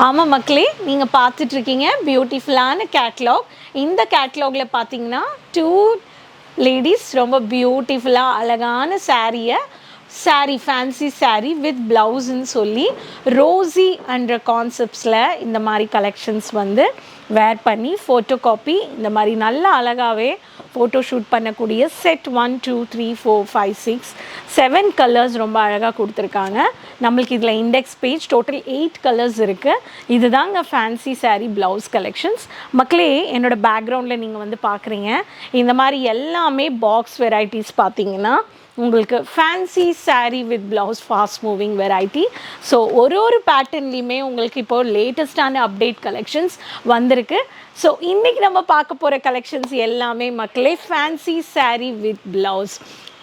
ஆமாம் மக்களே, நீங்கள் பார்த்துட்ருக்கீங்க பியூட்டிஃபுல்லான கேட்லாக். இந்த கேட்லாகில் பார்த்தீங்கன்னா 2 லேடிஸ் ரொம்ப பியூட்டிஃபுல்லாக அழகான சாரீ ஃபேன்சி சாரீ வித் ப்ளவுஸ்ன்னு சொல்லி ரோஸி என்ற கான்செப்ட்ஸில் இந்த மாதிரி கலெக்ஷன்ஸ் வந்து வேர் பண்ணி ஃபோட்டோ காப்பி இந்த மாதிரி நல்லா அழகாகவே ஃபோட்டோ ஷூட் பண்ணக்கூடிய செட் 1 2 3 4 5 6 7 கலர்ஸ் ரொம்ப அழகாக கொடுத்துருக்காங்க. நம்மளுக்கு இதில் இண்டெக்ஸ் பேஜ் டோட்டல் 8 கலர்ஸ் இருக்குது. இதுதாங்க ஃபேன்சி சாரீ ப்ளவுஸ் கலெக்ஷன்ஸ். மக்களே, என்னோடய பேக்ரவுண்டில் நீங்கள் வந்து பார்க்குறீங்க, இந்த மாதிரி எல்லாமே பாக்ஸ் வெரைட்டிஸ் பார்த்தீங்கன்னா உங்களுக்கு fancy sari with blouse fast moving variety. So ஒரு பேட்டர்ன்லேயுமே உங்களுக்கு இப்போது லேட்டஸ்டான அப்டேட் கலெக்ஷன்ஸ் வந்திருக்கு. ஸோ இன்றைக்கி நம்ம பார்க்க போகிற கலெக்ஷன்ஸ் எல்லாமே மக்களே ஃபேன்சி சாரீ வித் ப்ளவுஸ்.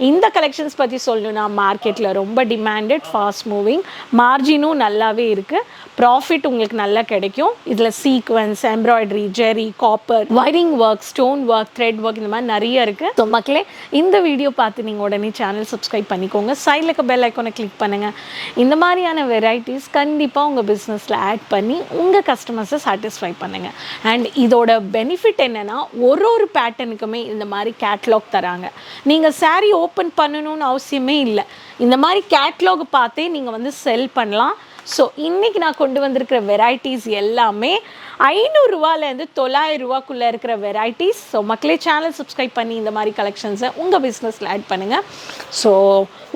இந்த கலெக்ஷன்ஸ் பற்றி சொல்லணும்னா மார்க்கெட்டில் ரொம்ப டிமாண்டட், ஃபாஸ்ட் மூவிங், மார்ஜினும் நல்லாவே இருக்குது, ப்ராஃபிட் உங்களுக்கு நல்லா கிடைக்கும். இதில் sequins, embroidery, zari, copper, wiring work, stone work, thread work இந்த மாதிரி நிறைய இருக்குது. ஸோ மக்களே, இந்த வீடியோ பார்த்து நீங்கள் உடனே சேனல் சப்ஸ்கிரைப் பண்ணிக்கோங்க, சைடில் இருக்க பெல் ஐக்கானை கிளிக் பண்ணுங்கள். இந்த மாதிரியான வெரைட்டிஸ் கண்டிப்பாக உங்கள் பிஸ்னஸில் ஆட் பண்ணி உங்கள் கஸ்டமர்ஸை சாட்டிஸ்ஃபை பண்ணுங்கள். அண்ட் இதோட பெனிஃபிட் என்னென்னா ஒரு பேட்டர்னுக்குமே இந்த மாதிரி கேட்லாக் தராங்க. நீங்கள் சாரீ ஓப்பன் பண்ணணும்னு அவசியமே இல்லை, இந்த மாதிரி கேட்லாக் பார்த்தே நீங்கள் வந்து செல் பண்ணலாம். ஸோ இன்றைக்கி நான் கொண்டு வந்திருக்கிற வெரைட்டிஸ் எல்லாமே 500 ரூபாயிலேருந்து 900 ரூபாக்குள்ளே இருக்கிற வெரைட்டிஸ். ஸோ மக்களே, சேனல் சப்ஸ்கிரைப் பண்ணி இந்த மாதிரி கலெக்ஷன்ஸை உங்கள் பிஸ்னஸில் ஆட் பண்ணுங்கள். ஸோ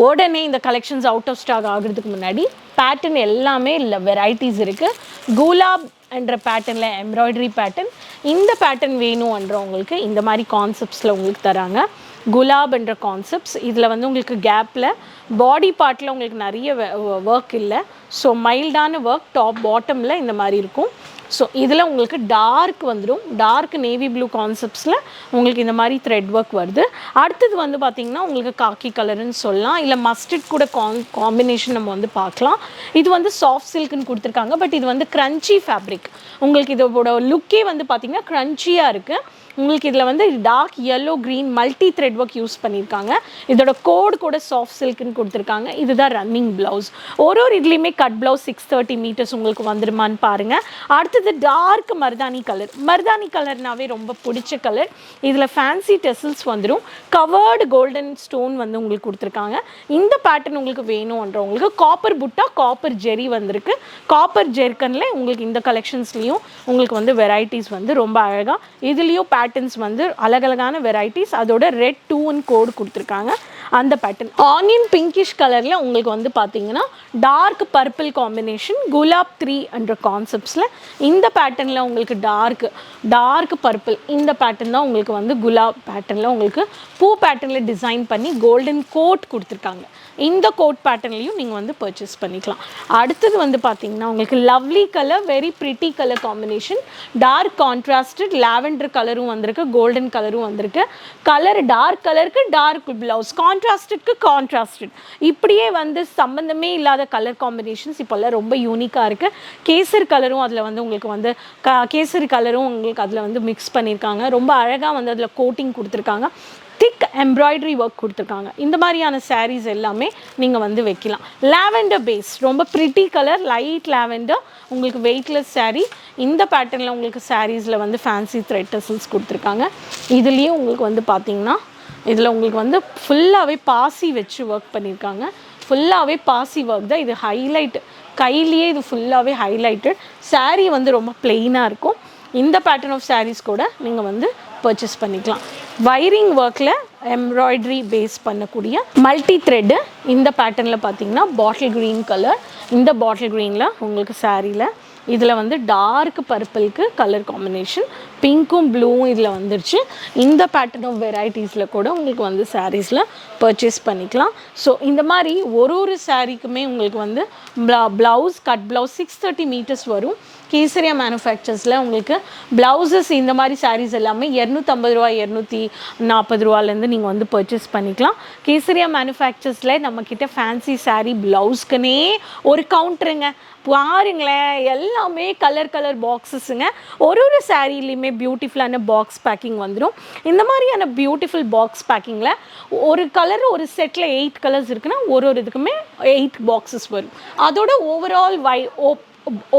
உடனே இந்த கலெக்ஷன்ஸ் அவுட் ஆஃப் ஸ்டாக் ஆகிறதுக்கு முன்னாடி பேட்டர்ன் எல்லாமே இல்லை வெரைட்டிஸ் இருக்குது. குலாப் என்ற பேட்டர்னில் எம்ப்ராய்டரி பேட்டர்ன், இந்த பேட்டர்ன் வேணும்ன்றவங்களுக்கு இந்த மாதிரி கான்செப்ட்ஸில் உங்களுக்கு தராங்க. குலாப் என்ற கான்செப்ட்ஸ், இதில் வந்து உங்களுக்கு கேப்பில் பாடி பார்ட்டில் உங்களுக்கு நிறைய ஒர்க் இல்லை. ஸோ மைல்டான ஒர்க் டாப் பாட்டமில் இந்த மாதிரி இருக்கும். ஸோ இதில் உங்களுக்கு டார்க் வந்துடும், டார்க் நேவி ப்ளூ கான்செப்ட்ஸில் உங்களுக்கு இந்த மாதிரி த்ரெட் ஒர்க் வருது. அடுத்தது வந்து பார்த்திங்கன்னா உங்களுக்கு காக்கி கலருன்னு சொல்லலாம், இல்லை மஸ்டர்ட் கூட காம்பினேஷன் நம்ம வந்து பார்க்கலாம். இது வந்து சாஃப்ட் சில்க்குன்னு கொடுத்துருக்காங்க, பட் இது வந்து க்ரன்ச்சி ஃபேப்ரிக். உங்களுக்கு இதோட லுக்கே வந்து பார்த்திங்கன்னா க்ரன்ச்சியாக இருக்குது. உங்களுக்கு இதில் வந்து dark yellow green multi thread work use பண்ணியிருக்காங்க. இதோட கோடு கூட சாஃப்ட் சில்க்குன்னு கொடுத்துருக்காங்க. இதுதான் ரன்னிங் ப்ளவுஸ். ஒரு இதுலேயுமே கட் ப்ளவுஸ் 630 மீட்டர்ஸ் உங்களுக்கு வந்துடுமான்னு பாருங்கள். அடுத்தது டார்க் மருதாணி கலர்னாவே ரொம்ப பிடிச்ச கலர். இதில் ஃபேன்சி டெசல்ஸ் வந்துடும், கவர்டு கோல்டன் ஸ்டோன் வந்து உங்களுக்கு கொடுத்துருக்காங்க. இந்த பேட்டர்ன் உங்களுக்கு வேணும்ன்றவங்களுக்கு காப்பர் புட்டா, காப்பர் ஜெரி வந்திருக்கு. காப்பர் ஜெர்கனில் உங்களுக்கு இந்த கலெக்ஷன்ஸ்லேயும் உங்களுக்கு வந்து வெரைட்டிஸ் வந்து ரொம்ப அழகாக, இதுலேயும் பேட்டர்ன்ஸ் வந்து அழகழகான வெரைட்டிஸ். அதோட ரெட் 2 கோடு கொடுத்துருக்காங்க. அந்த பேட்டர்ன் ஆனியன் பிங்கிஷ் கலரில் உங்களுக்கு வந்து பார்த்தீங்கன்னா டார்க் பர்பிள் காம்பினேஷன், குலாப் 3 என்ற கான்செப்ட்ஸில் இந்த பேட்டர்னில் உங்களுக்கு டார்க் பர்பிள், இந்த பேட்டர்ன் தான் உங்களுக்கு வந்து குலாப் பேட்டர்னில் உங்களுக்கு பூ பேட்டர்னில் டிசைன் பண்ணி கோல்டன் கோட் கொடுத்துருக்காங்க. இந்த கோட் பேட்டர்ன்லையும் நீங்கள் வந்து பர்ச்சேஸ் பண்ணிக்கலாம். அடுத்தது வந்து பார்த்தீங்கன்னா உங்களுக்கு lovely colour, very pretty colour combination, dark contrasted lavender கலரும் வந்திருக்கு, கோல்டன் கலரும் வந்திருக்கு. கலர் டார்க் கலருக்கு டார்க் ப்ளவுஸ், கான்ட்ராஸ்டட்க்கு கான்ட்ராஸ்டட், இப்படியே வந்து சம்மந்தமே இல்லாத கலர் காம்பினேஷன்ஸ் இப்போல்லாம் ரொம்ப யூனிக்காக இருக்குது. கேசரி கலரும் அதில் வந்து உங்களுக்கு வந்து கேசரி கலரும் உங்களுக்கு அதில் வந்து மிக்ஸ் பண்ணியிருக்காங்க. ரொம்ப அழகாக வந்து அதில் கோட்டிங் கொடுத்துருக்காங்க, திக் எம்ப்ராய்டரி ஒர்க் கொடுத்துருக்காங்க. இந்த மாதிரியான சாரீஸ் எல்லாமே நீங்கள் வந்து வைக்கலாம். லாவெண்டர் பேஸ், ரொம்ப ப்ரிட்டி கலர், லைட் லாவெண்டர், உங்களுக்கு வெயிட்லெஸ் சாரீ. இந்த பேட்டர்னில் உங்களுக்கு சாரீஸில் வந்து ஃபேன்சி த்ரெட் டசல்ஸ் கொடுத்துருக்காங்க. இதுலேயும் உங்களுக்கு வந்து பார்த்திங்கன்னா இதில் உங்களுக்கு வந்து ஃபுல்லாகவே பாசி வச்சு ஒர்க் பண்ணியிருக்காங்க. ஃபுல்லாகவே பாசி ஒர்க் தான் இது, ஹைலைட் கையிலேயே இது ஃபுல்லாகவே ஹைலைட்டட். சாரீ வந்து ரொம்ப பிளெயினாக இருக்கும். இந்த பேட்டர்ன் ஆஃப் சாரீஸ் கூட நீங்கள் வந்து பர்ச்சேஸ் பண்ணிக்கலாம். வைரிங் ஒர்க்கில் எம்ப்ராய்டரி பேஸ் பண்ணக்கூடிய மல்டி த்ரெட்டு, இந்த பேட்டர்னில் பார்த்தீங்கன்னா பாட்டில் க்ரீன் கலர். இந்த பாட்டில் க்ரீனில் உங்களுக்கு சாரியில் இதில் வந்து டார்க் பர்பிளுக்கு கலர் காம்பினேஷன், பிங்க்கும் ப்ளூவும் இதில் வந்துருச்சு. இந்த பேட்டர்ன் ஆஃப் வெரைட்டிஸில் கூட உங்களுக்கு வந்து சாரீஸில் பர்ச்சேஸ் பண்ணிக்கலாம். ஸோ இந்த மாதிரி ஒரு சாரீக்குமே உங்களுக்கு வந்து ப்ளவுஸ், கட் ப்ளவுஸ் 630 மீட்டர்ஸ் வரும். கேசரியா மேனுஃபேக்சர்ஸில் உங்களுக்கு ப்ளவுசஸ் இந்த மாதிரி சாரீஸ் எல்லாமே 250 ரூபா 240 ரூபாலேருந்து நீங்கள் வந்து பர்ச்சேஸ் பண்ணிக்கலாம். கேசரியா மேனுஃபேக்சர்ஸில் நம்மக்கிட்ட ஃபேன்சி சாரீ ப்ளவுஸ்க்குனே ஒரு கவுண்டருங்க பாருங்களேன். எல்லாமே கலர் பாக்ஸஸுங்க. ஒரு சாரீலையுமே பியூட்டிஃபுல்லான பாக்ஸ் பேக்கிங் வந்துடும். இந்த மாதிரியான பியூட்டிஃபுல் பாக்ஸ் பேக்கிங்கில் ஒரு கலர் ஒரு செட்டில் 8 கலர்ஸ் இருக்குன்னா ஒரு இதுக்குமே 8 பாக்ஸஸ் வரும். அதோட ஓவரால்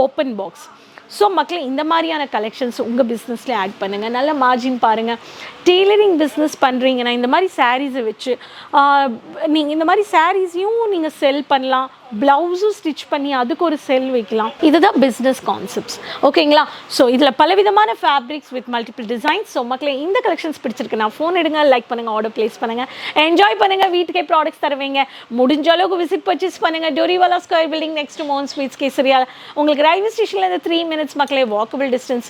ஓப்பன் பாக்ஸ். ஸோ மக்களே இந்த மாதிரியான கலெக்ஷன்ஸ் உங்கள் பிஸ்னஸில் ஆட் பண்ணுங்கள். நல்ல மார்ஜின் பாருங்கள். டெய்லரிங் பிஸ்னஸ் பண்ணுறீங்கன்னா இந்த மாதிரி சாரீஸை வச்சு நீங்கள் இந்த மாதிரி சாரீஸையும் நீங்கள் செல் பண்ணலாம். ப்ளவுஸும் ஸ்டிச் பண்ணி அதுக்கு ஒரு செல் வைக்கலாம். இதுதான் பிஸ்னஸ் கான்செப்ட்ஸ். ஓகேங்களா? ஸோ இதில் பலவிதமான fabrics with multiple designs. So மக்களே இந்த கலெக்ஷன்ஸ் பிடிச்சிருக்குன்னா ஃபோன் எடுங்க, லைக் பண்ணுங்கள், ஆர்டர் ப்ளேஸ் பண்ணுங்கள், என்ஜாய் பண்ணுங்கள். வீட்டுக்கே ப்ராடக்ட்ஸ் தருவீங்க. முடிஞ்ச அளவுக்கு விசிட் பர்ச்சேஸ் பண்ணுங்கள். டோரிவாலா ஸ்கொயர் பில்டிங் நெக்ஸ்ட் மோகன் ஸ்வீட்ஸ் கேசரியா. உங்களுக்கு ரயில்வே ஸ்டேஷன்லேருந்து 3 minutes மக்களே வாக்கபிள் டிஸ்டன்ஸ்.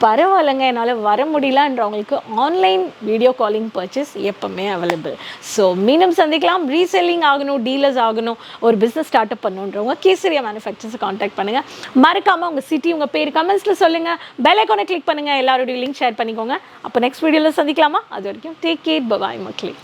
பரவாயில்லைங்க என்னால் வர முடியலன்றவங்களுக்கு ஆன்லைன் வீடியோ காலிங் பர்ச்சேஸ் எப்பவுமே அவைலபிள். ஸோ மீண்டும் சந்திக்கலாம். ரீசெல்லிங் ஆகணும், டீலர்ஸ் ஆகணும், ஒரு business start up பண்ணுன்றவங்க Kesariya மேனுஃபேக்சர்ஸை contact பண்ணுங்கள். மறக்காமல் உங்கள் சிட்டி, உங்கள் பேர் கமெண்ட்ஸில் சொல்லுங்கள். பெல் ஐகானை கிளிக் பண்ணுங்கள். எல்லாரோடைய லிங்க் ஷேர் பண்ணிக்கோங்க. அப்போ நெக்ஸ்ட் வீடியோவில் சந்திக்கலாமா? அது வரைக்கும் டேக் கேர், பை மக்களே.